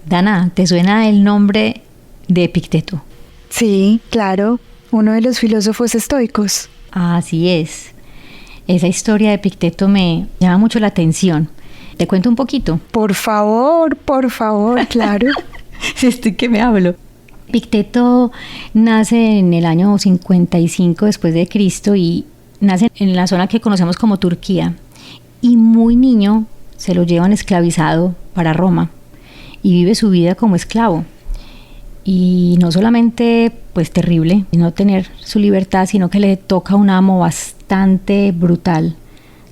Dana, ¿te suena el nombre de Epicteto? Sí, claro, uno de los filósofos estoicos. Así es. Esa historia de Epicteto me llama mucho la atención. ¿Te cuento un poquito? Por favor, claro. Si estoy que me hablo. Epicteto nace en el año 55 después de Cristo y nace en la zona que conocemos como Turquía. Y muy niño se lo llevan esclavizado para Roma y vive su vida como esclavo. Y no solamente pues terrible no tener su libertad, sino que le toca un amo bastante brutal.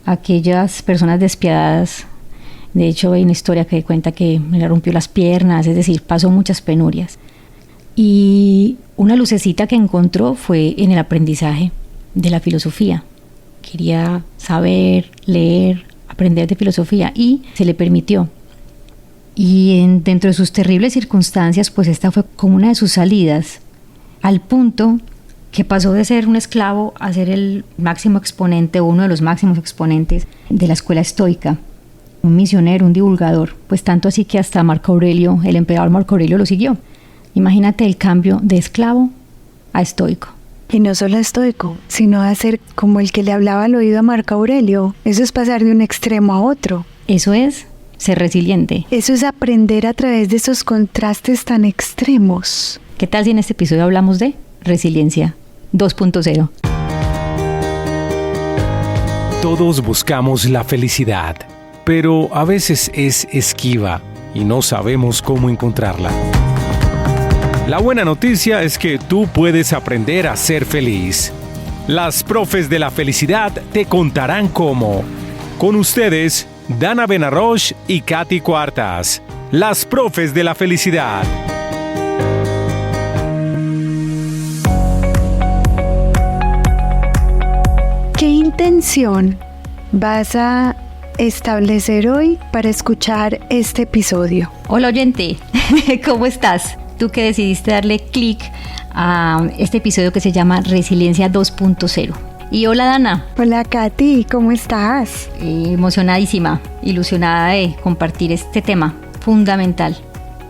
Aquellas personas despiadadas. De hecho hay una historia que cuenta que le rompió las piernas, es decir, pasó muchas penurias. Y una lucecita que encontró fue en el aprendizaje de la filosofía. Quería saber, leer, aprender de filosofía y se le permitió. Y dentro de sus terribles circunstancias, pues esta fue como una de sus salidas, al punto que pasó de ser un esclavo a ser el máximo exponente, uno de los máximos exponentes de la escuela estoica, un misionero, un divulgador, pues tanto así que hasta Marco Aurelio, el emperador Marco Aurelio lo siguió. Imagínate el cambio de esclavo a estoico. Y no solo estoico, sino a ser como el que le hablaba al oído a Marco Aurelio. Eso es pasar de un extremo a otro. Eso es ser resiliente. Eso es aprender a través de esos contrastes tan extremos. ¿Qué tal si en este episodio hablamos de resiliencia 2.0? Todos buscamos la felicidad, pero a veces es esquiva y no sabemos cómo encontrarla. La buena noticia es que tú puedes aprender a ser feliz. Las profes de la felicidad te contarán cómo. Con ustedes, Dana Benarroch y Katy Cuartas, las profes de la felicidad. ¿Qué intención vas a establecer hoy para escuchar este episodio? Hola oyente, ¿cómo estás? Tú que decidiste darle clic a este episodio que se llama Resiliencia 2.0. Y hola Dana. Hola Katy, ¿cómo estás? Emocionadísima, ilusionada de compartir este tema fundamental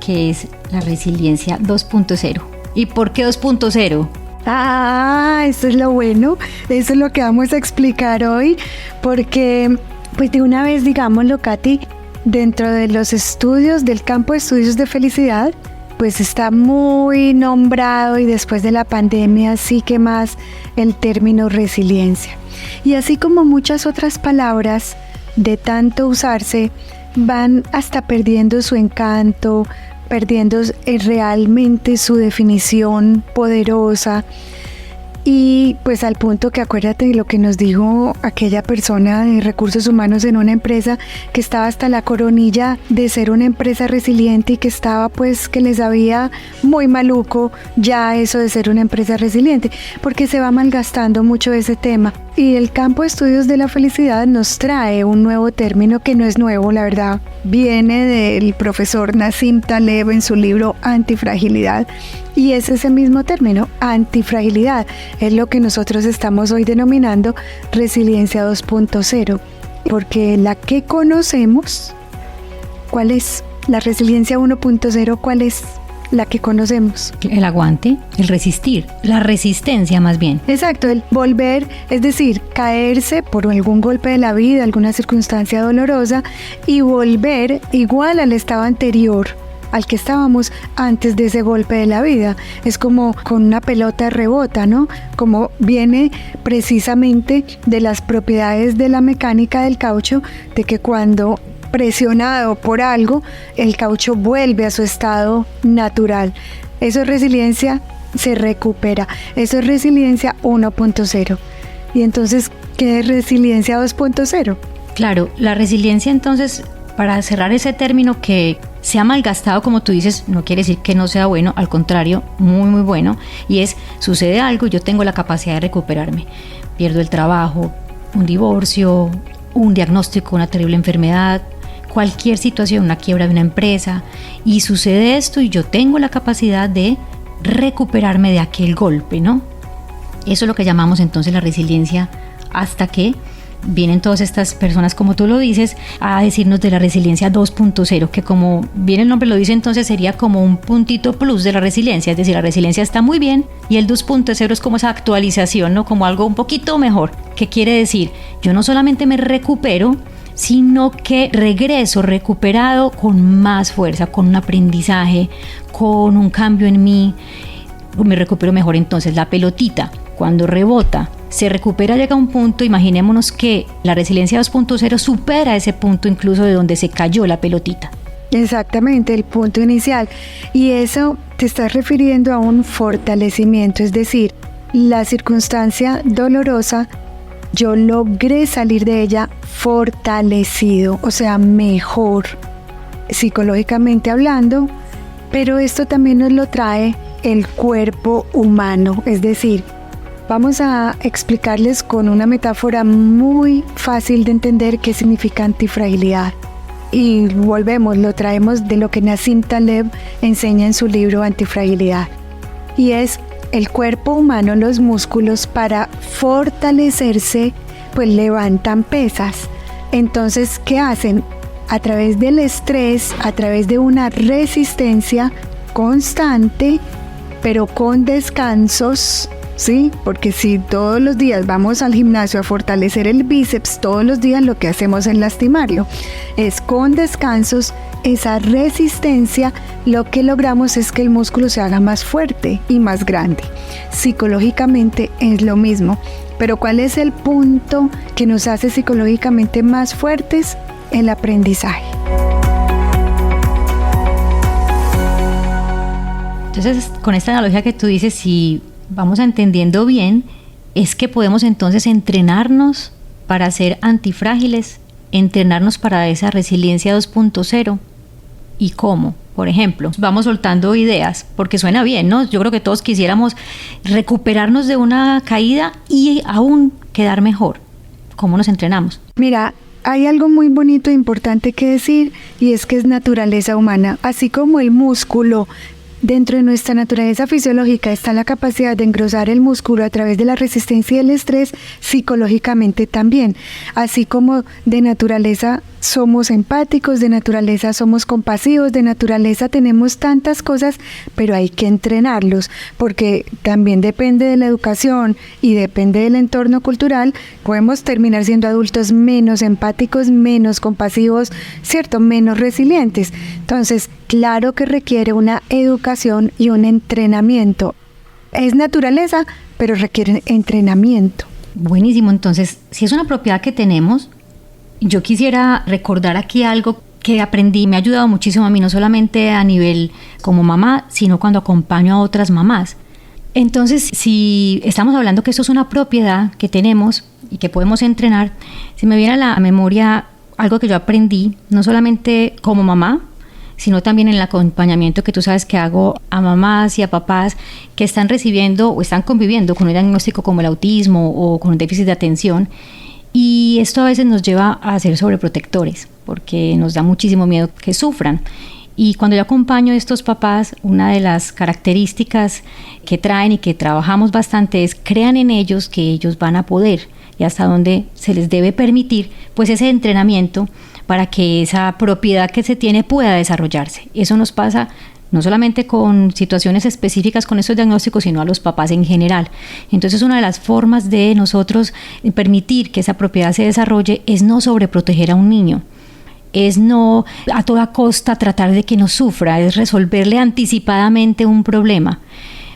que es la resiliencia 2.0. ¿Y por qué 2.0? Eso es lo bueno, eso es lo que vamos a explicar hoy, porque pues de una vez digámoslo Katy, dentro de los estudios del campo de estudios de felicidad, pues está muy nombrado y después de la pandemia sí que más el término resiliencia. Y así como muchas otras palabras de tanto usarse van hasta perdiendo su encanto, perdiendo realmente su definición poderosa. Y pues al punto que acuérdate de lo que nos dijo aquella persona de recursos humanos en una empresa que estaba hasta la coronilla de ser una empresa resiliente y que estaba pues que les sabía muy maluco ya eso de ser una empresa resiliente, porque se va malgastando mucho ese tema. Y el campo de estudios de la felicidad nos trae un nuevo término que no es nuevo, la verdad. Viene del profesor Nassim Taleb en su libro Antifragilidad. Y es ese mismo término, antifragilidad. Es lo que nosotros estamos hoy denominando resiliencia 2.0. Porque la que conocemos, ¿cuál es? La resiliencia 1.0, ¿cuál es? La que conocemos. El aguante, el resistir, la resistencia más bien. Exacto, el volver, es decir, caerse por algún golpe de la vida, alguna circunstancia dolorosa y volver igual al estado anterior, al que estábamos antes de ese golpe de la vida. Es como con una pelota rebota, ¿no? Como viene precisamente de las propiedades de la mecánica del caucho, de que cuando presionado por algo, el caucho vuelve a su estado natural. Eso es resiliencia, se recupera. Eso es resiliencia 1.0. Y entonces, ¿qué es resiliencia 2.0? Claro, la resiliencia entonces, para cerrar ese término que se ha malgastado, como tú dices, no quiere decir que no sea bueno, al contrario, muy muy bueno, y es, sucede algo y yo tengo la capacidad de recuperarme. Pierdo el trabajo, un divorcio, un diagnóstico, una terrible enfermedad, cualquier situación, una quiebra de una empresa, y sucede esto y yo tengo la capacidad de recuperarme de aquel golpe, ¿no? Eso es lo que llamamos entonces la resiliencia, hasta que vienen todas estas personas, como tú lo dices, a decirnos de la resiliencia 2.0, que como bien el nombre lo dice, entonces sería como un puntito plus de la resiliencia, es decir, la resiliencia está muy bien y el 2.0 es como esa actualización, ¿no? Como algo un poquito mejor. ¿Qué quiere decir? Yo no solamente me recupero, sino que regreso recuperado con más fuerza, con un aprendizaje, con un cambio en mí, me recupero mejor. Entonces la pelotita, cuando rebota, se recupera, llega a un punto, imaginémonos que la resiliencia 2.0 supera ese punto incluso de donde se cayó la pelotita. Exactamente, el punto inicial. Y eso te estás refiriendo a un fortalecimiento, es decir, la circunstancia dolorosa, yo logré salir de ella fortalecido, o sea, mejor, psicológicamente hablando, pero esto también nos lo trae el cuerpo humano, es decir, vamos a explicarles con una metáfora muy fácil de entender qué significa antifragilidad. Y volvemos, lo traemos de lo que Nassim Taleb enseña en su libro Antifragilidad. Y es el cuerpo humano, los músculos para fortalecerse, pues levantan pesas. Entonces, ¿qué hacen? A través del estrés, a través de una resistencia constante, pero con descansos, ¿sí? Porque si todos los días vamos al gimnasio a fortalecer el bíceps, todos los días lo que hacemos es lastimarlo. Es con descansos, esa resistencia, lo que logramos es que el músculo se haga más fuerte y más grande. Psicológicamente es lo mismo, pero ¿cuál es el punto que nos hace psicológicamente más fuertes? El aprendizaje. Entonces, con esta analogía que tú dices, si vamos entendiendo bien, es que podemos entonces entrenarnos para ser antifrágiles, entrenarnos para esa resiliencia 2.0. ¿Y cómo? Por ejemplo, vamos soltando ideas, porque suena bien, ¿no? Yo creo que todos quisiéramos recuperarnos de una caída y aún quedar mejor. ¿Cómo nos entrenamos? Mira, hay algo muy bonito e importante que decir, y es que es naturaleza humana. Así como el músculo, dentro de nuestra naturaleza fisiológica está la capacidad de engrosar el músculo a través de la resistencia y el estrés, psicológicamente también. Así como de naturaleza somos empáticos, de naturaleza somos compasivos, de naturaleza tenemos tantas cosas, pero hay que entrenarlos, porque también depende de la educación y depende del entorno cultural, podemos terminar siendo adultos menos empáticos, menos compasivos, ¿cierto? Menos resilientes. Entonces, claro que requiere una educación y un entrenamiento. Es naturaleza, pero requiere entrenamiento. Buenísimo, entonces, si es una propiedad que tenemos, yo quisiera recordar aquí algo que aprendí, me ha ayudado muchísimo a mí, no solamente a nivel como mamá, sino cuando acompaño a otras mamás. Entonces, si estamos hablando que esto es una propiedad que tenemos y que podemos entrenar, se me viene a la memoria algo que yo aprendí, no solamente como mamá, sino también en el acompañamiento que tú sabes que hago a mamás y a papás que están recibiendo o están conviviendo con un diagnóstico como el autismo o con un déficit de atención. Y esto a veces nos lleva a ser sobreprotectores, porque nos da muchísimo miedo que sufran. Y cuando yo acompaño a estos papás, una de las características que traen y que trabajamos bastante es crean en ellos que ellos van a poder y hasta donde se les debe permitir pues ese entrenamiento para que esa propiedad que se tiene pueda desarrollarse. Eso nos pasa no solamente con situaciones específicas con estos diagnósticos, sino a los papás en general. Entonces, una de las formas de nosotros permitir que esa propiedad se desarrolle es no sobreproteger a un niño, es no a toda costa tratar de que no sufra, es resolverle anticipadamente un problema.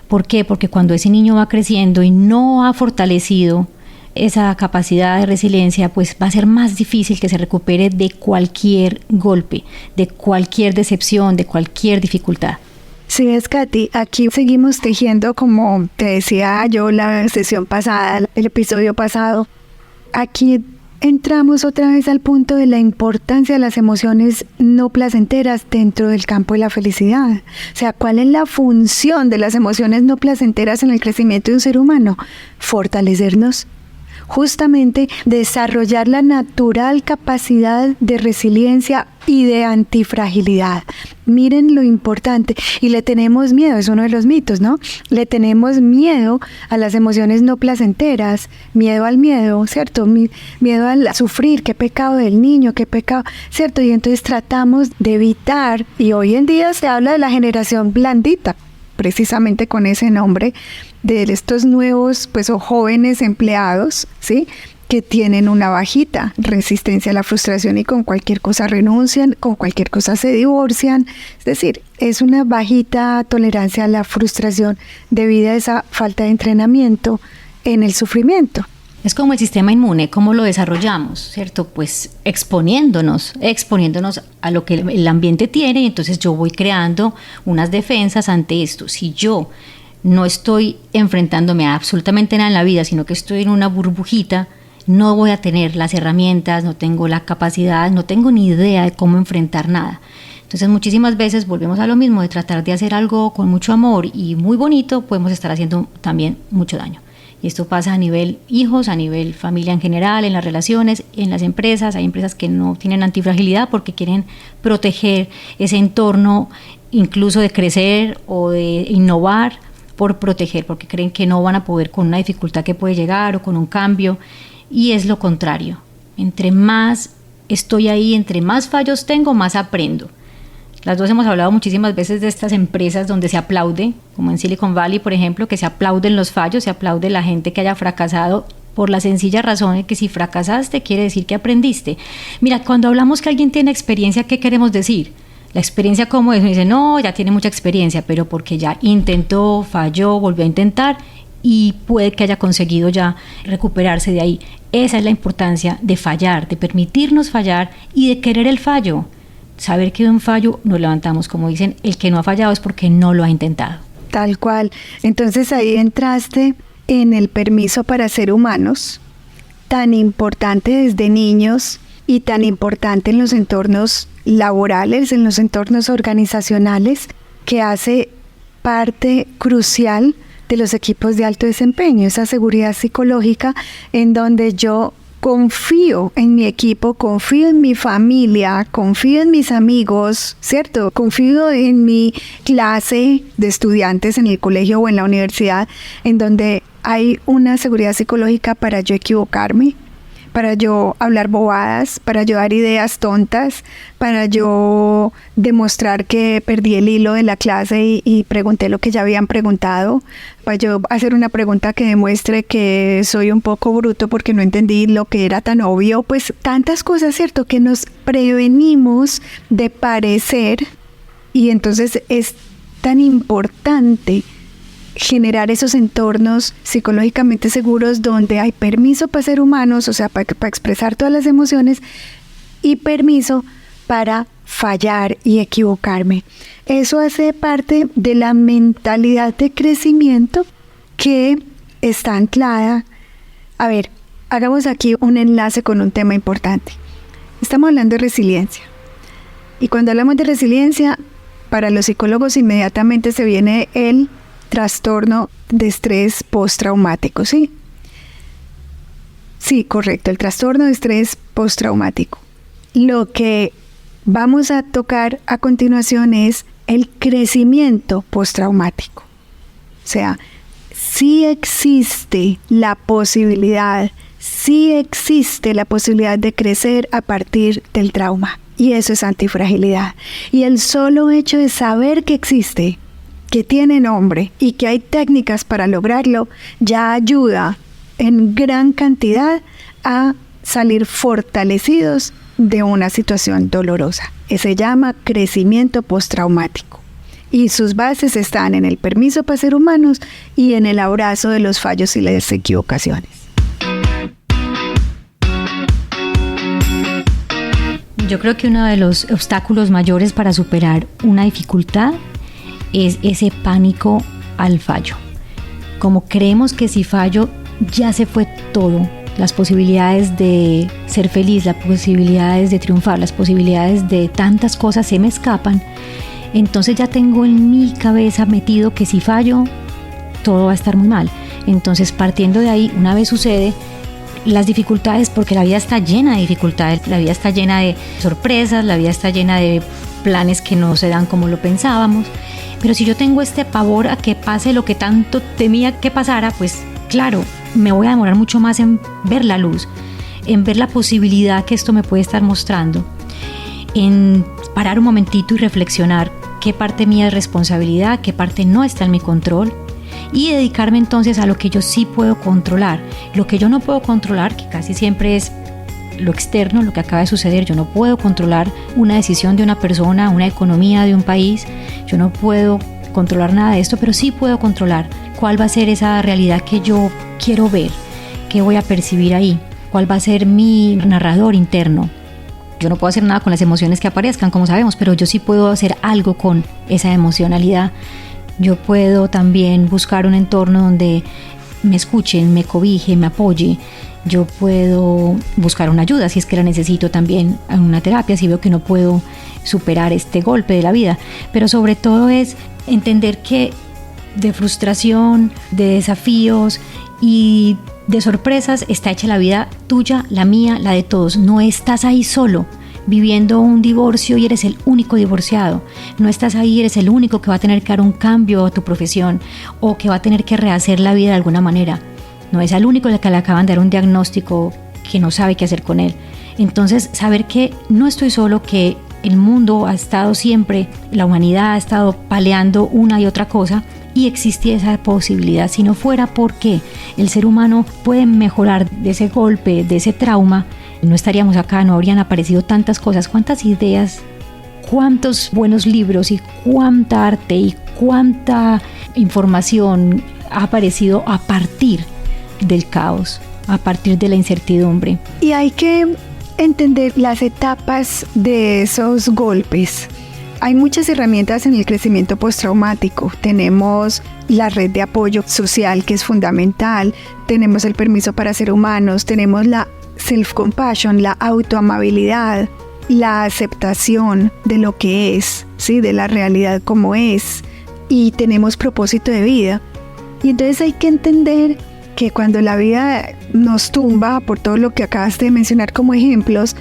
¿Por qué? Porque cuando ese niño va creciendo y no ha fortalecido esa capacidad de resiliencia, pues va a ser más difícil que se recupere de cualquier golpe, de cualquier decepción, de cualquier dificultad. Sí, es Katy, aquí seguimos tejiendo, como te decía yo la sesión pasada, el episodio pasado. Aquí entramos otra vez al punto de la importancia de las emociones no placenteras dentro del campo de la felicidad. O sea, ¿cuál es la función de las emociones no placenteras en el crecimiento de un ser humano? Fortalecernos. justamente desarrollar la natural capacidad de resiliencia y de antifragilidad. Miren lo importante, y le tenemos miedo, es uno de los mitos, ¿no? Le tenemos miedo a las emociones no placenteras, miedo al miedo, ¿cierto? Miedo al sufrir, qué pecado del niño, qué pecado, ¿cierto? Y entonces tratamos de evitar, y hoy en día se habla de la generación blandita, precisamente con ese nombre, de estos nuevos, pues, o jóvenes empleados, ¿sí?, que tienen una bajita resistencia a la frustración y con cualquier cosa renuncian, con cualquier cosa se divorcian. Es decir, es una bajita tolerancia a la frustración debido a esa falta de entrenamiento en el sufrimiento. Es como el sistema inmune, ¿cómo lo desarrollamos? ¿Cierto? Pues exponiéndonos a lo que el ambiente tiene, y entonces yo voy creando unas defensas ante esto. Si yo no estoy enfrentándome a absolutamente nada en la vida, sino que estoy en una burbujita, no voy a tener las herramientas, no tengo la capacidad, no tengo ni idea de cómo enfrentar nada. Entonces muchísimas veces volvemos a lo mismo, de tratar de hacer algo con mucho amor y muy bonito, podemos estar haciendo también mucho daño. Y esto pasa a nivel hijos, a nivel familia en general, en las relaciones, en las empresas. Hay empresas que no tienen antifragilidad porque quieren proteger ese entorno, incluso de crecer o de innovar por proteger, porque creen que no van a poder con una dificultad que puede llegar o con un cambio. Y es lo contrario, entre más estoy ahí, entre más fallos tengo, más aprendo. Las dos hemos hablado muchísimas veces de estas empresas donde se aplaude, como en Silicon Valley, por ejemplo, que se aplauden los fallos, se aplaude la gente que haya fracasado por la sencilla razón de que si fracasaste quiere decir que aprendiste. Mira, cuando hablamos que alguien tiene experiencia, ¿qué queremos decir? La experiencia, ¿cómo es? Me dice, no, ya tiene mucha experiencia, pero porque ya intentó, falló, volvió a intentar y puede que haya conseguido ya recuperarse de ahí. Esa es la importancia de fallar, de permitirnos fallar y de querer el fallo. Saber que de un fallo nos levantamos, como dicen, el que no ha fallado es porque no lo ha intentado. Tal cual. Entonces ahí entraste en el permiso para ser humanos, tan importante desde niños y tan importante en los entornos laborales, en los entornos organizacionales, que hace parte crucial de los equipos de alto desempeño, esa seguridad psicológica en donde yo confío en mi equipo, confío en mi familia, confío en mis amigos, ¿cierto? Confío en mi clase de estudiantes en el colegio o en la universidad, en donde hay una seguridad psicológica para yo equivocarme, para yo hablar bobadas, para yo dar ideas tontas, para yo demostrar que perdí el hilo de la clase y pregunté lo que ya habían preguntado, para yo hacer una pregunta que demuestre que soy un poco bruto porque no entendí lo que era tan obvio. Pues tantas cosas, ¿cierto?, que nos prevenimos de parecer, y entonces es tan importante generar esos entornos psicológicamente seguros donde hay permiso para ser humanos, o sea, para expresar todas las emociones, y permiso para fallar y equivocarme. Eso hace parte de la mentalidad de crecimiento que está anclada. A ver, hagamos aquí un enlace con un tema importante. Estamos hablando de resiliencia. Y cuando hablamos de resiliencia, para los psicólogos inmediatamente se viene el trastorno de estrés postraumático, ¿sí? Sí, correcto, el trastorno de estrés postraumático. Lo que vamos a tocar a continuación es el crecimiento postraumático. O sea, sí existe la posibilidad de crecer a partir del trauma. Y eso es antifragilidad. Y el solo hecho de saber que existe, que tiene nombre y que hay técnicas para lograrlo, ya ayuda en gran cantidad a salir fortalecidos de una situación dolorosa. Se llama crecimiento postraumático. Y sus bases están en el permiso para ser humanos y en el abrazo de los fallos y las equivocaciones. Yo creo que uno de los obstáculos mayores para superar una dificultad es ese pánico al fallo. Como creemos que si fallo ya se fue todo, las posibilidades de ser feliz, las posibilidades de triunfar, las posibilidades de tantas cosas se me escapan, entonces ya tengo en mi cabeza metido que si fallo todo va a estar muy mal. Entonces, partiendo de ahí, una vez sucede, las dificultades, porque la vida está llena de dificultades, la vida está llena de sorpresas, la vida está llena de planes que no se dan como lo pensábamos. Pero si yo tengo este pavor a que pase lo que tanto temía que pasara, pues claro, me voy a demorar mucho más en ver la luz, en ver la posibilidad que esto me puede estar mostrando, en parar un momentito y reflexionar qué parte mía es responsabilidad, qué parte no está en mi control, y dedicarme entonces a lo que yo sí puedo controlar. Lo que yo no puedo controlar, que casi siempre es lo externo, lo que acaba de suceder. Yo no puedo controlar una decisión de una persona, una economía de un país, yo no puedo controlar nada de esto, pero sí puedo controlar cuál va a ser esa realidad que yo quiero ver, qué voy a percibir ahí, cuál va a ser mi narrador interno. Yo no puedo hacer nada con las emociones que aparezcan, como sabemos, pero yo sí puedo hacer algo con esa emocionalidad. Yo puedo también buscar un entorno donde me escuchen, me cobije, me apoye. Yo puedo buscar una ayuda si es que la necesito también en una terapia, si veo que no puedo superar este golpe de la vida. Pero sobre todo es entender que de frustración, de desafíos y de sorpresas está hecha la vida tuya, la mía, la de todos. No estás ahí solo viviendo un divorcio y eres el único divorciado. No estás ahí, eres el único que va a tener que dar un cambio a tu profesión o que va a tener que rehacer la vida de alguna manera. No es el único al que le acaban de dar un diagnóstico que no sabe qué hacer con él. Entonces, saber que no estoy solo, que el mundo ha estado siempre, la humanidad ha estado paleando una y otra cosa, y existía esa posibilidad. Si no fuera porque el ser humano puede mejorar de ese golpe, de ese trauma, no estaríamos acá, no habrían aparecido tantas cosas, cuántas ideas, cuántos buenos libros y cuánta arte y cuánta información ha aparecido a partir del caos, a partir de la incertidumbre. Y hay que entender las etapas de esos golpes. Hay muchas herramientas en el crecimiento postraumático. Tenemos la red de apoyo social, que es fundamental. Tenemos el permiso para ser humanos. Tenemos la self-compassion, la autoamabilidad, la aceptación de lo que es, ¿sí? De la realidad como es. Y tenemos propósito de vida. Y entonces hay que entender que cuando la vida nos tumba, por todo lo que acabaste de mencionar como ejemplos,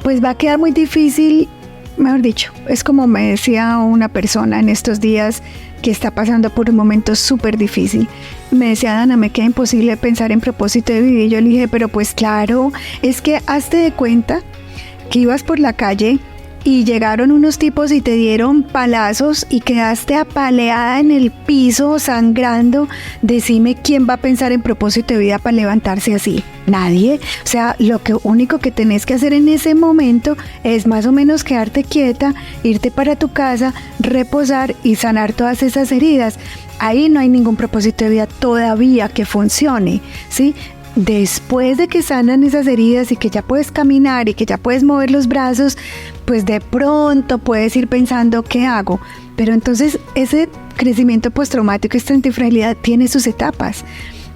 pues va a quedar muy difícil. Mejor dicho, es como me decía una persona en estos días que está pasando por un momento súper difícil. Me decía: Dana, me queda imposible pensar en propósito de vida. Y yo le dije: pero pues claro, es que hazte de cuenta que ibas por la calle y llegaron unos tipos y te dieron palazos y quedaste apaleada en el piso sangrando. Decime quién va a pensar en propósito de vida para levantarse así. Nadie. O sea, lo único que tenés que hacer en ese momento es más o menos quedarte quieta, irte para tu casa, reposar y sanar todas esas heridas. Ahí no hay ningún propósito de vida todavía que funcione, ¿sí? Después de que sanan esas heridas y que ya puedes caminar y que ya puedes mover los brazos, pues de pronto puedes ir pensando ¿qué hago? Pero entonces ese crecimiento postraumático, esta antifragilidad tiene sus etapas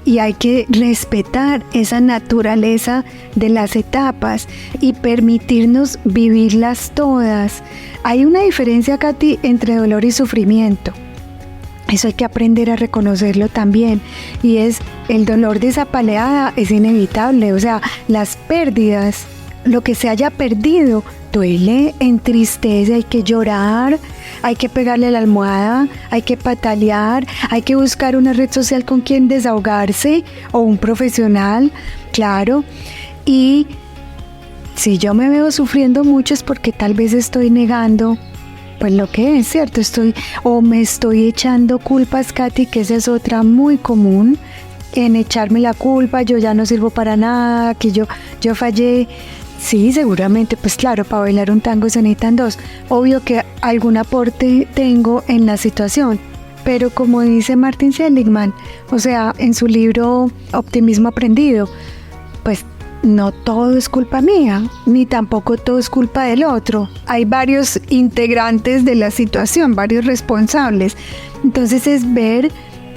y hay que respetar esa naturaleza de las etapas y permitirnos vivirlas todas. Hay una diferencia, Katy, entre dolor y sufrimiento. Eso hay que aprender a reconocerlo también, y es el dolor de esa paleada es inevitable. O sea, las pérdidas, lo que se haya perdido, duele, entristece, hay que llorar, hay que pegarle a la almohada, hay que patalear, hay que buscar una red social con quien desahogarse o un profesional, claro. Y si yo me veo sufriendo mucho es porque tal vez estoy negando pues lo que es, ¿cierto? Me estoy echando culpas, Katy, que esa es otra muy común, en echarme la culpa, yo ya no sirvo para nada, que yo fallé. Sí, seguramente, pues claro, para bailar un tango se necesitan dos. Obvio que algún aporte tengo en la situación, pero como dice Martin Seligman, o sea, en su libro Optimismo Aprendido, pues no todo es culpa mía, ni tampoco todo es culpa del otro. Hay varios integrantes de la situación, varios responsables. Entonces es ver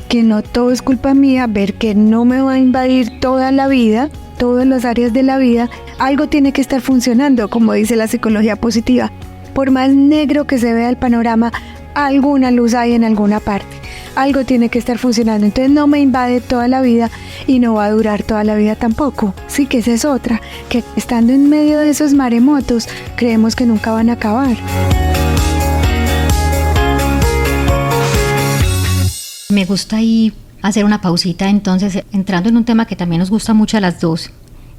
que no todo es culpa mía, ver que no me va a invadir toda la vida, todas las áreas de la vida. Algo tiene que estar funcionando, como dice la psicología positiva. Por más negro que se vea el panorama, alguna luz hay en alguna parte. algo tiene que estar funcionando. Entonces no me invade toda la vida y no va a durar toda la vida tampoco. Sí, que esa es otra, que estando en medio de esos maremotos creemos que nunca van a acabar. Me gusta ahí hacer una pausita, entonces, entrando en un tema que también nos gusta mucho a las dos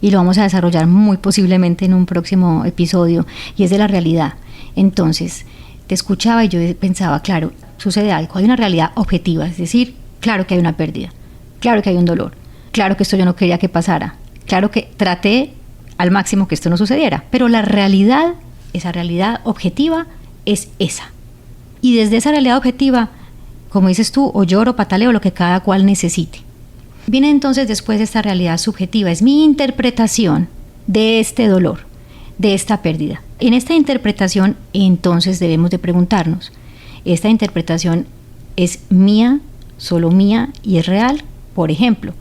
y lo vamos a desarrollar muy posiblemente en un próximo episodio, y es de la realidad. Entonces, te escuchaba y yo pensaba, claro, sucede algo, hay una realidad objetiva, es decir, claro que hay una pérdida, claro que hay un dolor, claro que esto yo no quería que pasara, claro que traté al máximo que esto no sucediera, pero la realidad, esa realidad objetiva es esa. Y desde esa realidad objetiva, como dices tú, o lloro, pataleo, lo que cada cual necesite. Viene entonces después esta realidad subjetiva, es mi interpretación de este dolor, de esta pérdida. En esta interpretación entonces debemos de preguntarnos, ¿esta interpretación es mía, solo mía y es real? Por ejemplo,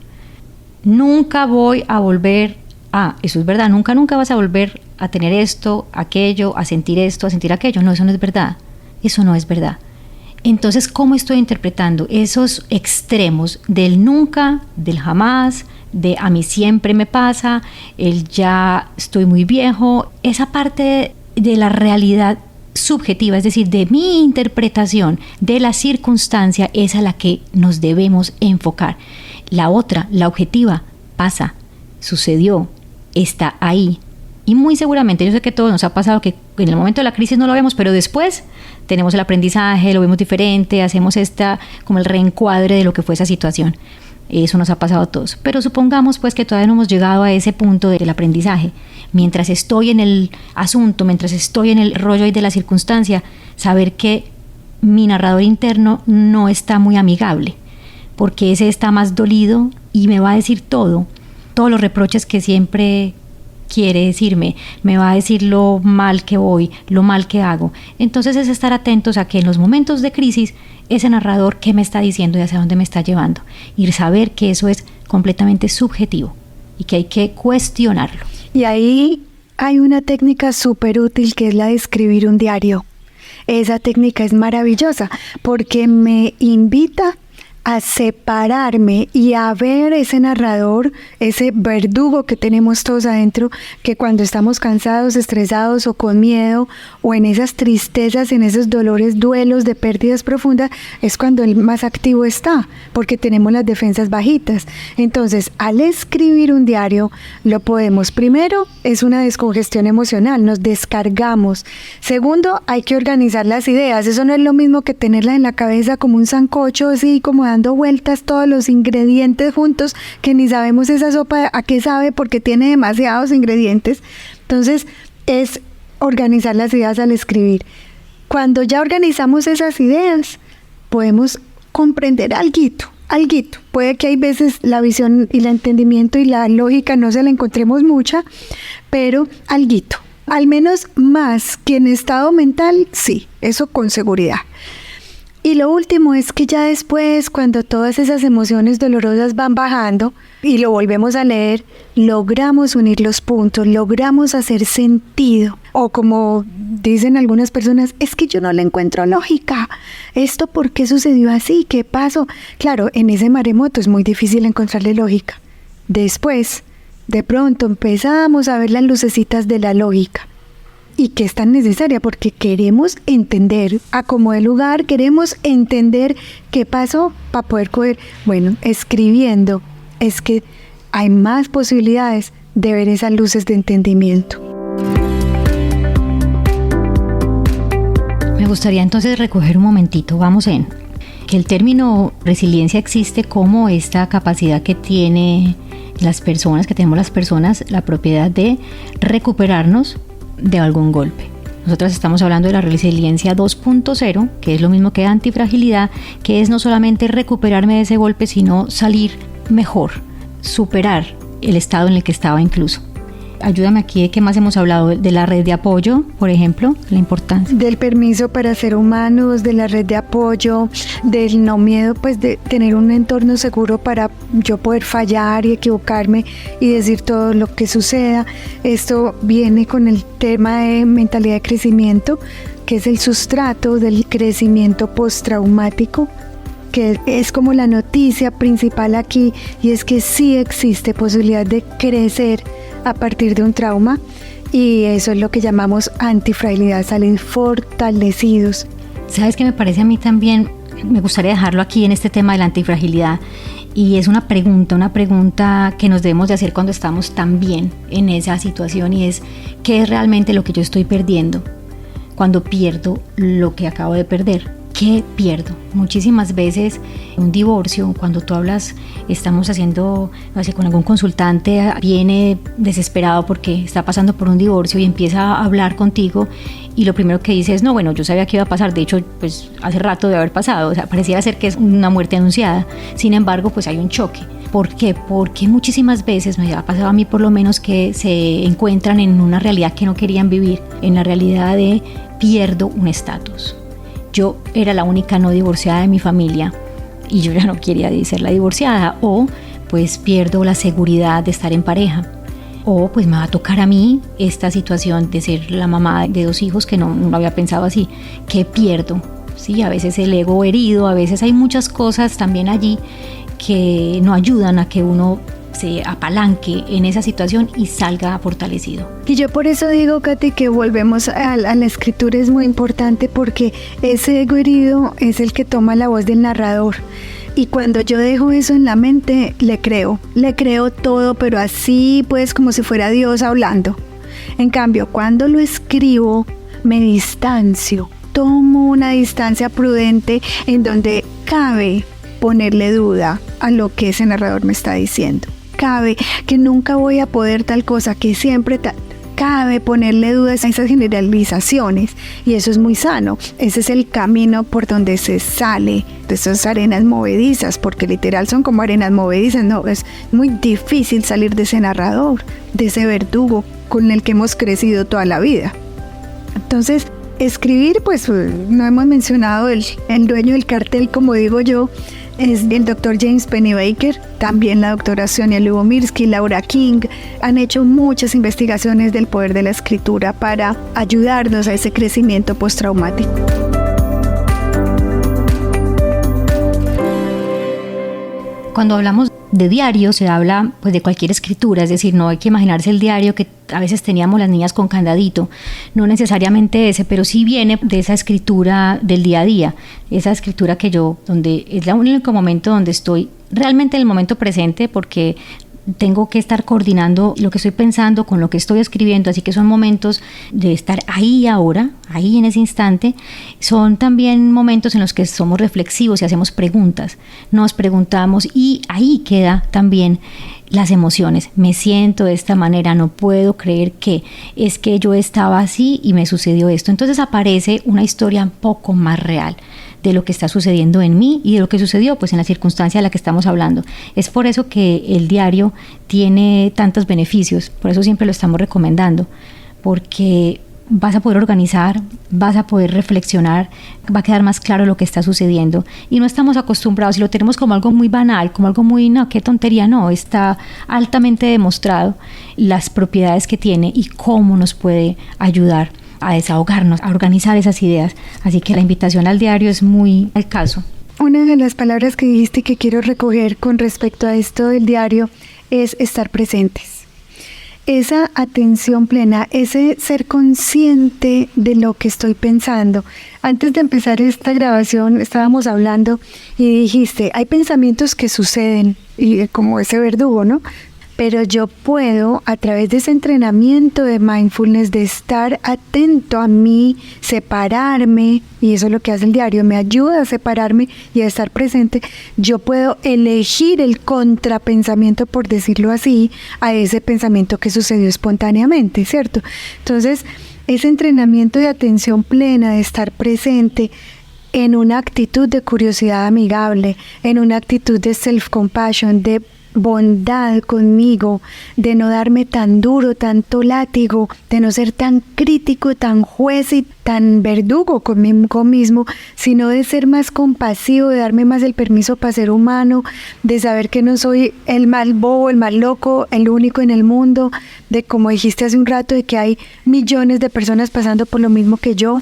nunca voy a volver a, eso es verdad, nunca vas a volver a tener esto, aquello, a sentir esto, a sentir aquello. No, eso no es verdad, eso no es verdad. Entonces, ¿cómo estoy interpretando esos extremos del nunca, del jamás, de a mí siempre me pasa, el ya estoy muy viejo? Esa parte de la realidad subjetiva, es decir, de mi interpretación de la circunstancia, es a la que nos debemos enfocar. La otra, la objetiva, pasa, sucedió, está ahí. Y muy seguramente, yo sé que a todos nos ha pasado que en el momento de la crisis no lo vemos, pero después tenemos el aprendizaje, lo vemos diferente, hacemos como el reencuadre de lo que fue esa situación. Eso nos ha pasado a todos. Pero supongamos pues que todavía no hemos llegado a ese punto del aprendizaje. Mientras estoy en el asunto, mientras estoy en el rollo de la circunstancia, saber que mi narrador interno no está muy amigable, porque ese está más dolido y me va a decir todos los reproches que siempre quiere decirme, me va a decir lo mal que voy, lo mal que hago. Entonces es estar atentos a que en los momentos de crisis, ese narrador qué me está diciendo y hacia dónde me está llevando. Y saber que eso es completamente subjetivo y que hay que cuestionarlo. Y ahí hay una técnica súper útil que es la de escribir un diario. Esa técnica es maravillosa porque me invita a separarme y a ver ese narrador, ese verdugo que tenemos todos adentro, que cuando estamos cansados, estresados o con miedo o en esas tristezas, en esos dolores, duelos de pérdidas profundas, es cuando el más activo está, porque tenemos las defensas bajitas. Entonces, al escribir un diario, lo podemos, primero, es una descongestión emocional, nos descargamos. Segundo, hay que organizar las ideas, eso no es lo mismo que tenerla en la cabeza como un sancocho, así como dando vueltas todos los ingredientes juntos, que ni sabemos esa sopa a qué sabe porque tiene demasiados ingredientes. Entonces es organizar las ideas al escribir. Cuando ya organizamos esas ideas, podemos comprender alguito. Puede que hay veces la visión y el entendimiento y la lógica no se la encontremos mucha, pero alguito. Al menos más que en estado mental, sí, eso con seguridad. Y lo último es que ya después, cuando todas esas emociones dolorosas van bajando y lo volvemos a leer, logramos unir los puntos, logramos hacer sentido. O como dicen algunas personas, es que yo no le encuentro lógica. ¿Esto por qué sucedió así? ¿Qué pasó? Claro, en ese maremoto es muy difícil encontrarle lógica. Después, de pronto empezamos a ver las lucecitas de la lógica. Y que es tan necesaria porque queremos entender a cómo el lugar, queremos entender qué pasó para poder coger. Bueno, escribiendo es que hay más posibilidades de ver esas luces de entendimiento. Me gustaría entonces recoger un momentito, vamos en que el término resiliencia existe como esta capacidad que tiene las personas, que tenemos las personas, la propiedad de recuperarnos de algún golpe. Nosotras estamos hablando de la resiliencia 2.0, que es lo mismo que antifragilidad, que es no solamente recuperarme de ese golpe, sino salir mejor, superar el estado en el que estaba incluso. Ayúdame aquí, ¿de qué más hemos hablado? De la red de apoyo, por ejemplo, la importancia. Del permiso para ser humanos, de la red de apoyo, del no miedo, pues de tener un entorno seguro para yo poder fallar y equivocarme y decir todo lo que suceda. Esto viene con el tema de mentalidad de crecimiento, que es el sustrato del crecimiento postraumático. que es como la noticia principal aquí, y es que sí existe posibilidad de crecer a partir de un trauma, y eso es lo que llamamos antifragilidad, salen fortalecidos. ¿Sabes qué me parece a mí también? Me gustaría dejarlo aquí en este tema de la antifragilidad, y es una pregunta que nos debemos de hacer cuando estamos también en esa situación, y es ¿qué es realmente lo que yo estoy perdiendo cuando pierdo lo que acabo de perder? ¿Qué pierdo? Muchísimas veces un divorcio, cuando tú hablas, estamos haciendo, no sé, con algún consultante, viene desesperado porque está pasando por un divorcio y empieza a hablar contigo, y lo primero que dice es, no, bueno, yo sabía que iba a pasar, de hecho, pues hace rato de haber pasado, o sea, pareciera ser que es una muerte anunciada. Sin embargo, pues hay un choque. ¿Por qué? Porque muchísimas veces, me ha pasado a mí por lo menos, que se encuentran en una realidad que no querían vivir, en la realidad de pierdo un estatus. Yo era la única no divorciada de mi familia y yo ya no quería ser la divorciada, o pues pierdo la seguridad de estar en pareja, o pues me va a tocar a mí esta situación de ser la mamá de 2 hijos, que no lo había pensado así. ¿Qué pierdo? Sí, a veces el ego herido, a veces hay muchas cosas también allí que no ayudan a que uno se apalanque en esa situación y salga fortalecido. Y yo por eso digo, Katy, que volvemos a la escritura, es muy importante, porque ese ego herido es el que toma la voz del narrador. Y cuando yo dejo eso en la mente, le creo todo, pero así pues como si fuera Dios hablando. En cambio, cuando lo escribo, me distancio, tomo una distancia prudente en donde cabe ponerle duda a lo que ese narrador me está diciendo. Cabe que nunca voy a poder tal cosa, que siempre cabe ponerle dudas a esas generalizaciones, y eso es muy sano. Ese es el camino por donde se sale de esas arenas movedizas, porque literal son como arenas movedizas. No, es muy difícil salir de ese narrador, de ese verdugo con el que hemos crecido toda la vida. Entonces, escribir, pues no hemos mencionado el dueño del cartel, como digo yo, es el doctor James Pennebaker, también la doctora Sonia Lyubomirsky, Laura King. Han hecho muchas investigaciones del poder de la escritura para ayudarnos a ese crecimiento postraumático. Cuando hablamos de diario, se habla pues de cualquier escritura, es decir, no hay que imaginarse el diario que a veces teníamos las niñas con candadito, no necesariamente ese, pero sí viene de esa escritura del día a día, esa escritura que donde es el único momento donde estoy realmente en el momento presente, porque tengo que estar coordinando lo que estoy pensando con lo que estoy escribiendo, así que son momentos de estar ahí ahora, ahí en ese instante. Son también momentos en los que somos reflexivos y hacemos preguntas, nos preguntamos, y ahí queda también las emociones. Me siento de esta manera, no puedo creer que es que yo estaba así y me sucedió esto. Entonces aparece una historia un poco más real de lo que está sucediendo en mí y de lo que sucedió pues en la circunstancia de la que estamos hablando. Es por eso que el diario tiene tantos beneficios, por eso siempre lo estamos recomendando, porque vas a poder organizar, vas a poder reflexionar, va a quedar más claro lo que está sucediendo, y no estamos acostumbrados, y lo tenemos como algo muy banal, como algo muy, no, qué tontería. No, está altamente demostrado las propiedades que tiene y cómo nos puede ayudar a desahogarnos, a organizar esas ideas. Así que la invitación al diario es muy al caso. Una de las palabras que dijiste que quiero recoger con respecto a esto del diario es estar presentes. Esa atención plena, ese ser consciente de lo que estoy pensando. Antes de empezar esta grabación estábamos hablando y dijiste, hay pensamientos que suceden, y como ese verdugo, ¿no? Pero yo puedo, a través de ese entrenamiento de mindfulness, de estar atento a mí, separarme, y eso es lo que hace el diario, me ayuda a separarme y a estar presente. Yo puedo elegir el contrapensamiento, por decirlo así, a ese pensamiento que sucedió espontáneamente, ¿cierto? Entonces, ese entrenamiento de atención plena, de estar presente, en una actitud de curiosidad amigable, en una actitud de self-compassion, de bondad conmigo, de no darme tan duro, tanto látigo, de no ser tan crítico, tan juez y tan verdugo conmigo mismo, sino de ser más compasivo, de darme más el permiso para ser humano, de saber que no soy el mal bobo, el mal loco, el único en el mundo, de, como dijiste hace un rato, de que hay millones de personas pasando por lo mismo que yo.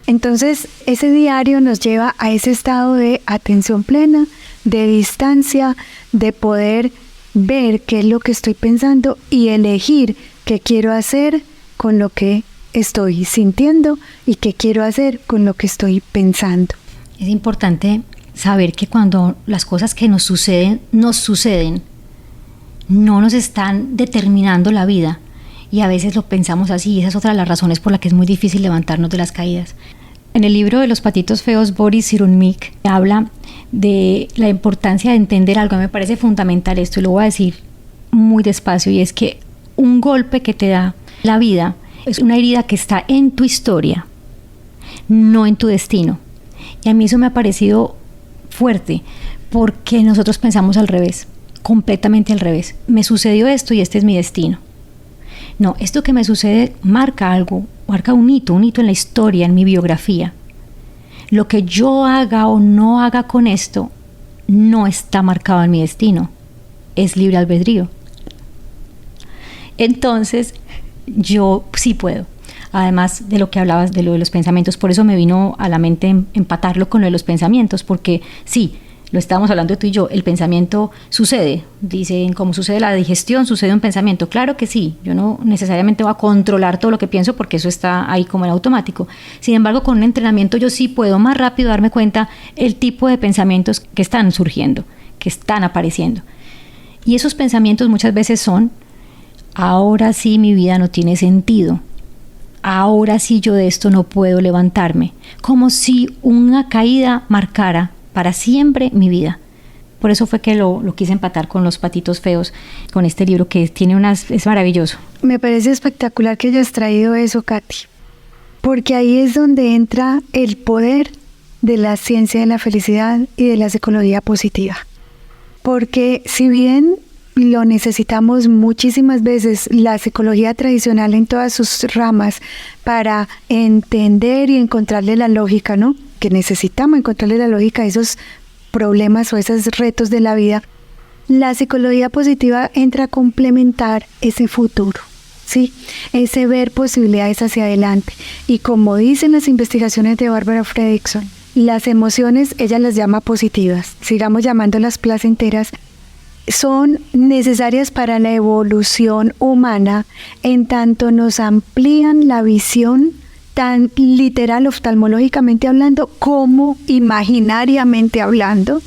Entonces, ese diario nos lleva a ese estado de atención plena, de distancia, de poder ver qué es lo que estoy pensando y elegir qué quiero hacer con lo que estoy sintiendo y qué quiero hacer con lo que estoy pensando. Es importante saber que cuando las cosas que nos suceden, no nos están determinando la vida. Y a veces lo pensamos así, y esa es otra de las razones por la que es muy difícil levantarnos de las caídas. En el libro de Los patitos feos, Boris Cyrulnik habla de la importancia de entender algo. Me parece fundamental esto, y lo voy a decir muy despacio, y es que un golpe que te da la vida es una herida que está en tu historia, no en tu destino. Y a mí eso me ha parecido fuerte, porque nosotros pensamos al revés, completamente al revés. Me sucedió esto y este es mi destino. No, esto que me sucede marca algo, marca un hito en la historia, en mi biografía. Lo que yo haga o no haga con esto no está marcado en mi destino, es libre albedrío. Entonces, yo sí puedo. Además de lo que hablabas de lo de los pensamientos, por eso me vino a la mente empatarlo con lo de los pensamientos, porque sí, lo estábamos hablando tú y yo, el pensamiento sucede, dicen, como sucede la digestión, sucede un pensamiento. Claro que sí, yo no necesariamente voy a controlar todo lo que pienso porque eso está ahí como en automático. Sin embargo, con un entrenamiento yo sí puedo más rápido darme cuenta el tipo de pensamientos que están surgiendo, que están apareciendo. Y esos pensamientos muchas veces son: ahora sí mi vida no tiene sentido, ahora sí yo de esto no puedo levantarme, como si una caída marcara para siempre mi vida. Por eso fue que lo quise empatar con Los patitos feos, con este libro que tiene es maravilloso. Me parece espectacular que hayas traído eso, Katy, porque ahí es donde entra el poder de la ciencia de la felicidad y de la psicología positiva. Porque si bien lo necesitamos muchísimas veces, la psicología tradicional en todas sus ramas, para entender y encontrarle la lógica, ¿no? Que necesitamos encontrarle la lógica a esos problemas o esos retos de la vida, la psicología positiva entra a complementar ese futuro, ¿sí? Ese ver posibilidades hacia adelante. Y como dicen las investigaciones de Barbara Fredrickson, las emociones, ella las llama positivas, sigamos llamándolas placenteras, son necesarias para la evolución humana, en tanto nos amplían la visión, tan literal, oftalmológicamente hablando, como imaginariamente hablando,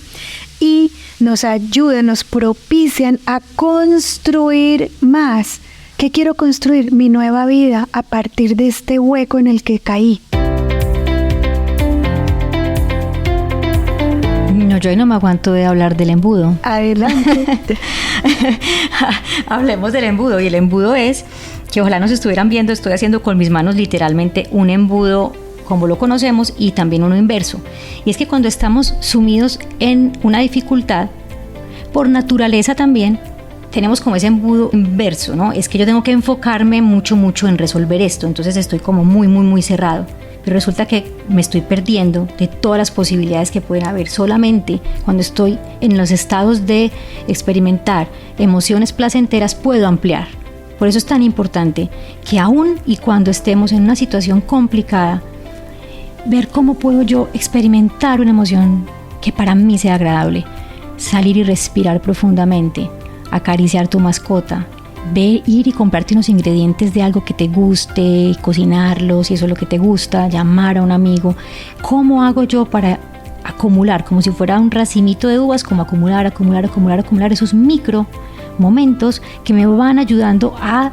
y nos ayudan, nos propician a construir más. ¿Qué quiero construir? Mi nueva vida a partir de este hueco en el que caí. No, yo no me aguanto de hablar del embudo. Adelante. Hablemos del embudo, y el embudo es que ojalá nos estuvieran viendo, estoy haciendo con mis manos literalmente un embudo como lo conocemos y también uno inverso. Y es que cuando estamos sumidos en una dificultad, por naturaleza también, tenemos como ese embudo inverso, ¿no? Es que yo tengo que enfocarme mucho en resolver esto, entonces estoy como muy cerrado. Pero resulta que me estoy perdiendo de todas las posibilidades que pueden haber. Solamente cuando estoy en los estados de experimentar emociones placenteras puedo ampliar. Por eso es tan importante que aún y cuando estemos en una situación complicada, ver cómo puedo yo experimentar una emoción que para mí sea agradable. Salir y respirar profundamente, acariciar tu mascota, ir y comprarte unos ingredientes de algo que te guste, cocinarlos, si eso es lo que te gusta, llamar a un amigo. ¿Cómo hago yo para acumular, como si fuera un racimito de uvas, como acumular esos micro momentos que me van ayudando a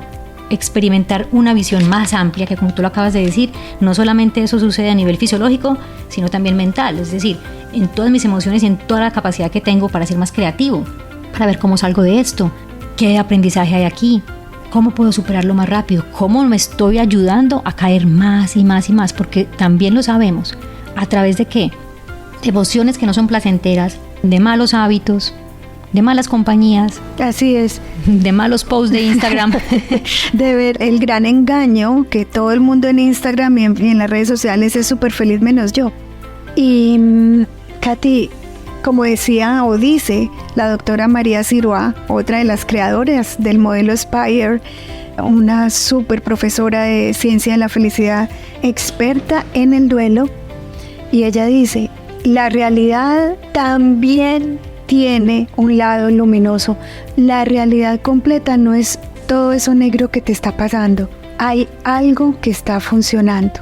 experimentar una visión más amplia, que como tú lo acabas de decir, no solamente eso sucede a nivel fisiológico, sino también mental, es decir, en todas mis emociones y en toda la capacidad que tengo para ser más creativo, para ver cómo salgo de esto, qué aprendizaje hay aquí, cómo puedo superarlo más rápido, cómo me estoy ayudando a caer más y más, porque también lo sabemos, ¿a través de qué? De emociones que no son placenteras, de malos hábitos, de malas compañías. Así es. De malos posts de Instagram. De ver el gran engaño que todo el mundo en Instagram y en las redes sociales es súper feliz menos yo. Y Katy, como decía o dice la doctora María Sirois, otra de las creadoras del modelo Spire, una súper profesora de ciencia de la felicidad, experta en el duelo, y ella dice, la realidad también tiene un lado luminoso. La realidad completa no es todo eso negro que te está pasando. Hay algo que está funcionando.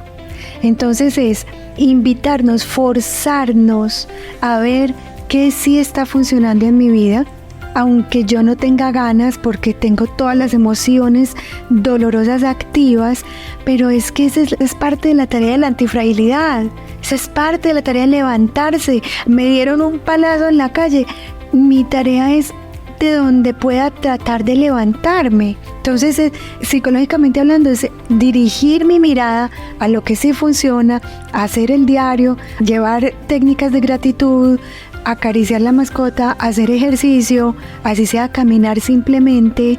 Entonces es invitarnos, forzarnos a ver qué sí está funcionando en mi vida, aunque yo no tenga ganas porque tengo todas las emociones dolorosas activas, pero es que esa es parte de la tarea de la antifragilidad. Esa es parte de la tarea de levantarse. Me dieron un palazo en la calle. Mi tarea es de donde pueda tratar de levantarme. Entonces, psicológicamente hablando, es dirigir mi mirada a lo que sí funciona, hacer el diario, llevar técnicas de gratitud, acariciar la mascota, hacer ejercicio, así sea caminar simplemente.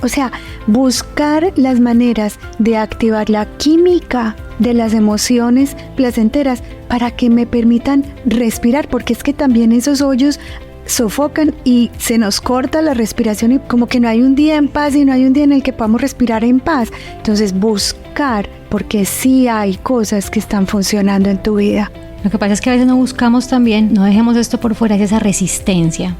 O sea, buscar las maneras de activar la química de las emociones placenteras para que me permitan respirar, porque es que también esos hoyos sofocan y se nos corta la respiración y como que no hay un día en paz y no hay un día en el que podamos respirar en paz. Entonces buscar, porque sí hay cosas que están funcionando en tu vida. Lo que pasa es que a veces no buscamos también, no dejemos esto por fuera, es esa resistencia.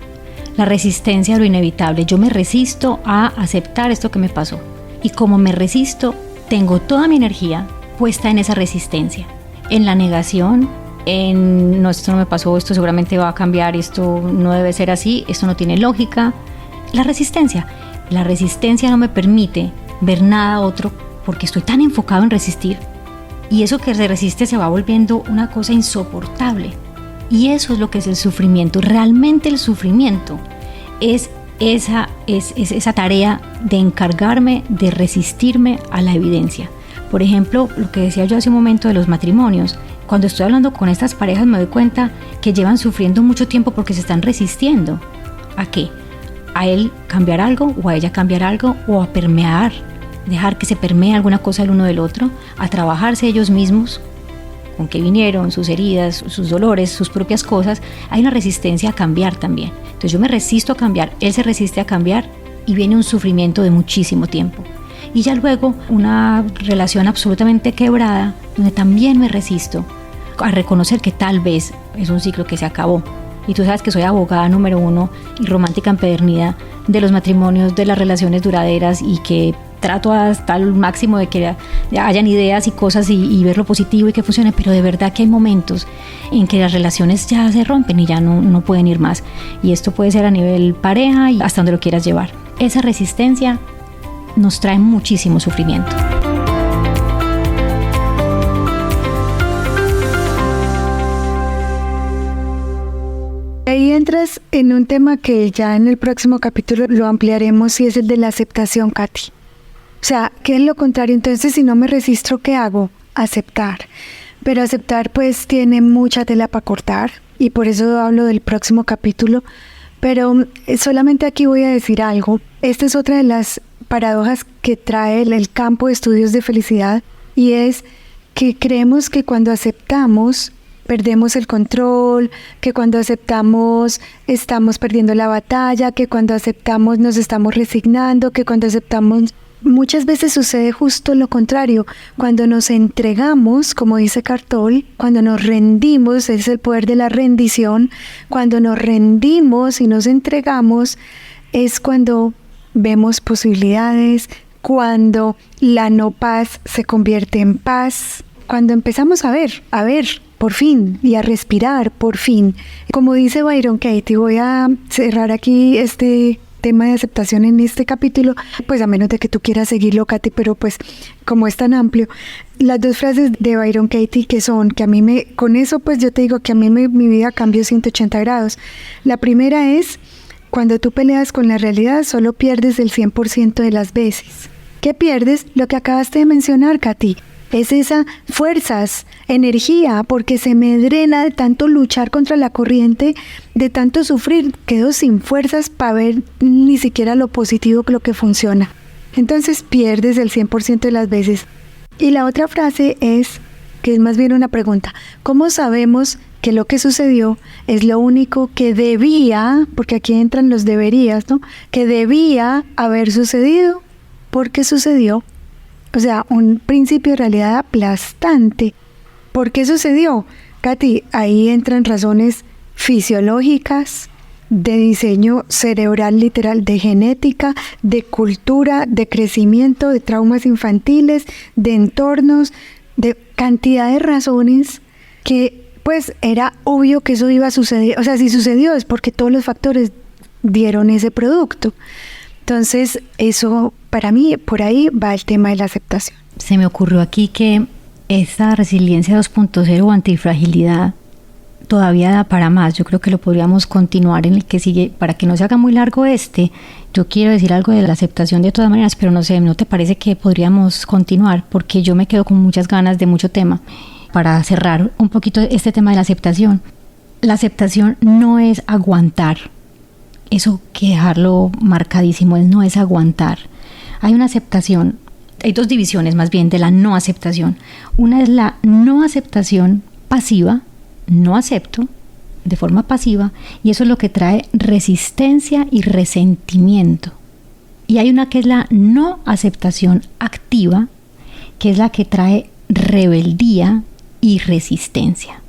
La resistencia a lo inevitable. Yo me resisto a aceptar esto que me pasó. Y como me resisto, tengo toda mi energía puesta en esa resistencia. En la negación, en no, esto no me pasó, esto seguramente va a cambiar, esto no debe ser así, esto no tiene lógica. La resistencia no me permite ver nada otro porque estoy tan enfocado en resistir. Y eso que se resiste se va volviendo una cosa insoportable. Y eso es lo que es el sufrimiento. Realmente el sufrimiento es esa tarea de encargarme de resistirme a la evidencia. Por ejemplo, lo que decía yo hace un momento de los matrimonios. Cuando estoy hablando con estas parejas me doy cuenta que llevan sufriendo mucho tiempo porque se están resistiendo. ¿A qué? A él cambiar algo o a ella cambiar algo o a permear, dejar que se permee alguna cosa el uno del otro, a trabajarse ellos mismos, con qué vinieron, sus heridas, sus dolores, sus propias cosas. Hay una resistencia a cambiar también. Entonces yo me resisto a cambiar, él se resiste a cambiar y viene un sufrimiento de muchísimo tiempo. Y ya luego una relación absolutamente quebrada, donde también me resisto a reconocer que tal vez es un ciclo que se acabó. Y tú sabes que soy abogada número 1 y romántica empedernida de los matrimonios, de las relaciones duraderas, y que trato hasta el máximo de que hayan ideas y cosas y ver lo positivo y que funcione, pero de verdad que hay momentos en que las relaciones ya se rompen y ya no pueden ir más. Y esto puede ser a nivel pareja y hasta donde lo quieras llevar. Esa resistencia nos trae muchísimo sufrimiento. Ahí entras en un tema que ya en el próximo capítulo lo ampliaremos, y es el de la aceptación, Katy. O sea, ¿qué es lo contrario? Entonces, si no me resisto, ¿qué hago? Aceptar. Pero aceptar pues tiene mucha tela para cortar, y por eso hablo del próximo capítulo. Pero solamente aquí voy a decir algo. Esta es otra de las paradojas que trae el campo de estudios de felicidad, y es que creemos que cuando aceptamos perdemos el control, que cuando aceptamos estamos perdiendo la batalla, que cuando aceptamos nos estamos resignando, que cuando aceptamos... Muchas veces sucede justo lo contrario. Cuando nos entregamos, como dice Cartol, cuando nos rendimos, es el poder de la rendición, cuando nos rendimos y nos entregamos, es cuando vemos posibilidades, cuando la no paz se convierte en paz, cuando empezamos a ver, por fin, y a respirar, por fin. Como dice Byron Katie, voy a cerrar aquí este tema de aceptación en este capítulo, pues a menos de que tú quieras seguirlo, Katy, pero pues como es tan amplio, las dos frases de Byron Katie que son, que a mí con eso pues yo te digo que a mí mi vida cambió 180 grados. La primera es, cuando tú peleas con la realidad, solo pierdes el 100% de las veces. ¿Qué pierdes? Lo que acabaste de mencionar, Katy. Es esa fuerzas, energía, porque se me drena de tanto luchar contra la corriente, de tanto sufrir, quedo sin fuerzas para ver ni siquiera lo positivo, lo que funciona. Entonces pierdes el 100% de las veces. Y la otra frase es, que es más bien una pregunta, ¿cómo sabemos que lo que sucedió es lo único que debía, porque aquí entran los deberías, ¿no? Que debía haber sucedido? porque sucedió. O sea, un principio de realidad aplastante. ¿Por qué sucedió? Katy, ahí entran razones fisiológicas, de diseño cerebral literal, de genética, de cultura, de crecimiento, de traumas infantiles, de entornos, de cantidad de razones que pues era obvio que eso iba a suceder. O sea, si sucedió es porque todos los factores dieron ese producto. Entonces, eso para mí, por ahí va el tema de la aceptación. Se me ocurrió aquí que esta resiliencia 2.0 o antifragilidad todavía da para más. Yo creo que lo podríamos continuar en el que sigue, para que no se haga muy largo este. Yo quiero decir algo de la aceptación de todas maneras, pero no sé, ¿no te parece que podríamos continuar? Porque yo me quedo con muchas ganas de mucho tema. Para cerrar un poquito este tema de la aceptación. La aceptación no es aguantar. Eso que dejarlo marcadísimo, no es aguantar. Hay una aceptación, hay dos divisiones más bien de la no aceptación. Una es la no aceptación pasiva, no acepto de forma pasiva, y eso es lo que trae resistencia y resentimiento. Y hay una que es la no aceptación activa, que es la que trae rebeldía y resistencia.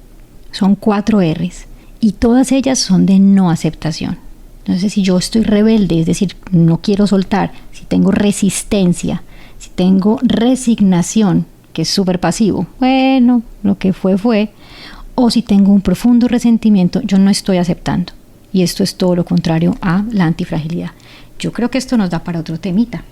Son 4 R's y todas ellas son de no aceptación. Entonces, si yo estoy rebelde, es decir, no quiero soltar, si tengo resistencia, si tengo resignación, que es súper pasivo, bueno, lo que fue, o si tengo un profundo resentimiento, yo no estoy aceptando. Y esto es todo lo contrario a la antifragilidad. Yo creo que esto nos da para otro temita,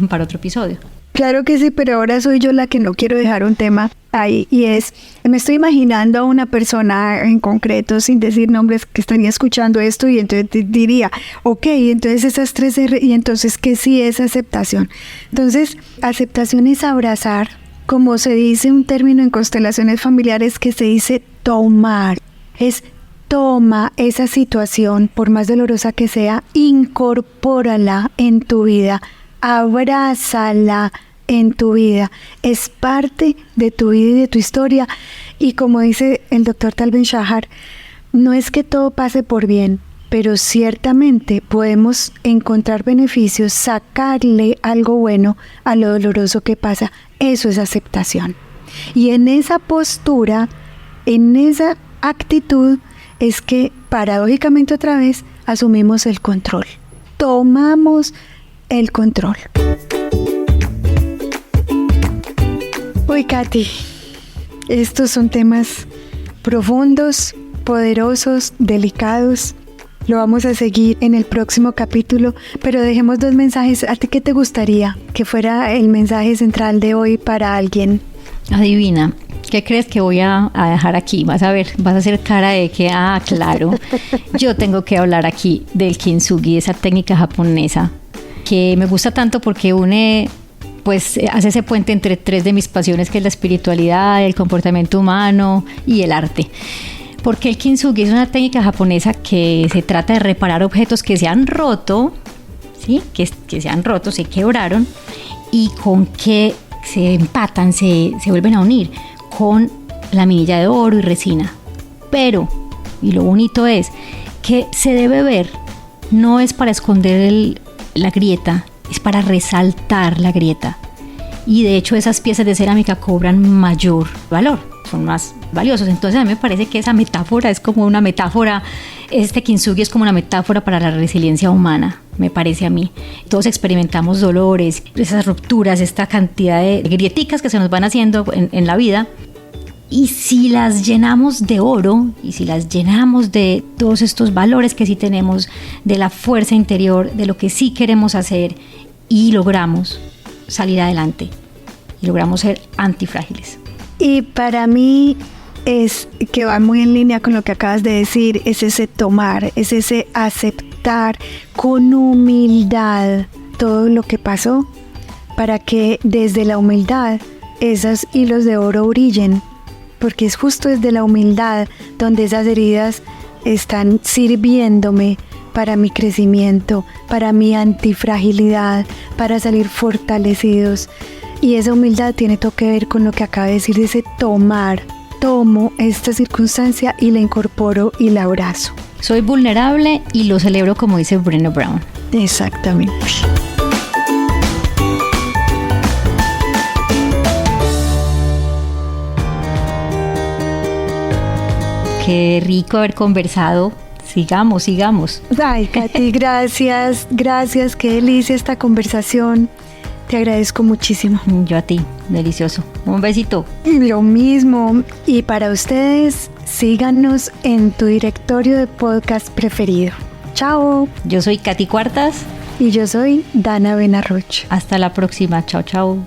para otro episodio. Claro que sí, pero ahora soy yo la que no quiero dejar un tema ahí, y es, me estoy imaginando a una persona en concreto, sin decir nombres, que estaría escuchando esto y entonces diría, ok, entonces esas 3 R, y entonces ¿qué sí es aceptación? Entonces, aceptación es abrazar, como se dice un término en constelaciones familiares que se dice tomar, es toma esa situación, por más dolorosa que sea, incorpórala en tu vida, abrázala en tu vida, es parte de tu vida y de tu historia. Y como dice el doctor Tal Ben-Shahar, no es que todo pase por bien, pero ciertamente podemos encontrar beneficios, sacarle algo bueno a lo doloroso que pasa. Eso es aceptación. Y en esa postura, en esa actitud, es que paradójicamente otra vez asumimos el control. Tomamos el control. Uy, Katy, estos son temas profundos, poderosos, delicados. Lo vamos a seguir en el próximo capítulo, pero dejemos 2 mensajes. ¿A ti qué te gustaría que fuera el mensaje central de hoy para alguien? Adivina, ¿qué crees que voy a dejar aquí? Vas a ver, vas a hacer cara de que, claro, yo tengo que hablar aquí del kintsugi, esa técnica japonesa que me gusta tanto porque une, pues hace ese puente entre 3 de mis pasiones, que es la espiritualidad, el comportamiento humano y el arte. Porque el kintsugi es una técnica japonesa que se trata de reparar objetos que se han roto, ¿sí? que se han roto, se quebraron, y con que se empatan, se vuelven a unir con laminilla de oro y resina. Pero, y lo bonito es que se debe ver, no es para esconder la grieta, es para resaltar la grieta. Y de hecho esas piezas de cerámica cobran mayor valor, son más valiosos. Entonces a mí me parece que esa metáfora es como una metáfora, este kintsugi es como una metáfora para la resiliencia humana, me parece a mí. Todos experimentamos dolores, esas rupturas, esta cantidad de grieticas que se nos van haciendo en la vida. Y si las llenamos de oro, y si las llenamos de todos estos valores que sí tenemos, de la fuerza interior, de lo que sí queremos hacer, y logramos salir adelante, y logramos ser antifrágiles. Y para mí es que va muy en línea con lo que acabas de decir, es ese tomar, es ese aceptar con humildad todo lo que pasó, para que desde la humildad esos hilos de oro brillen, porque es justo desde la humildad donde esas heridas están sirviéndome para mi crecimiento, para mi antifragilidad, para salir fortalecidos. Y esa humildad tiene todo que ver con lo que acaba de decir, de ese tomar. Tomo esta circunstancia y la incorporo y la abrazo. Soy vulnerable y lo celebro, como dice Brené Brown. Exactamente. qué rico haber conversado. Sigamos. Ay, Katy, gracias, qué delicia esta conversación. Te agradezco muchísimo. Yo a ti, delicioso. Un besito. Lo mismo. Y para ustedes, síganos en tu directorio de podcast preferido. Chao. Yo soy Katy Cuartas. Y yo soy Dana Benarroch. Hasta la próxima. Chao. Chau.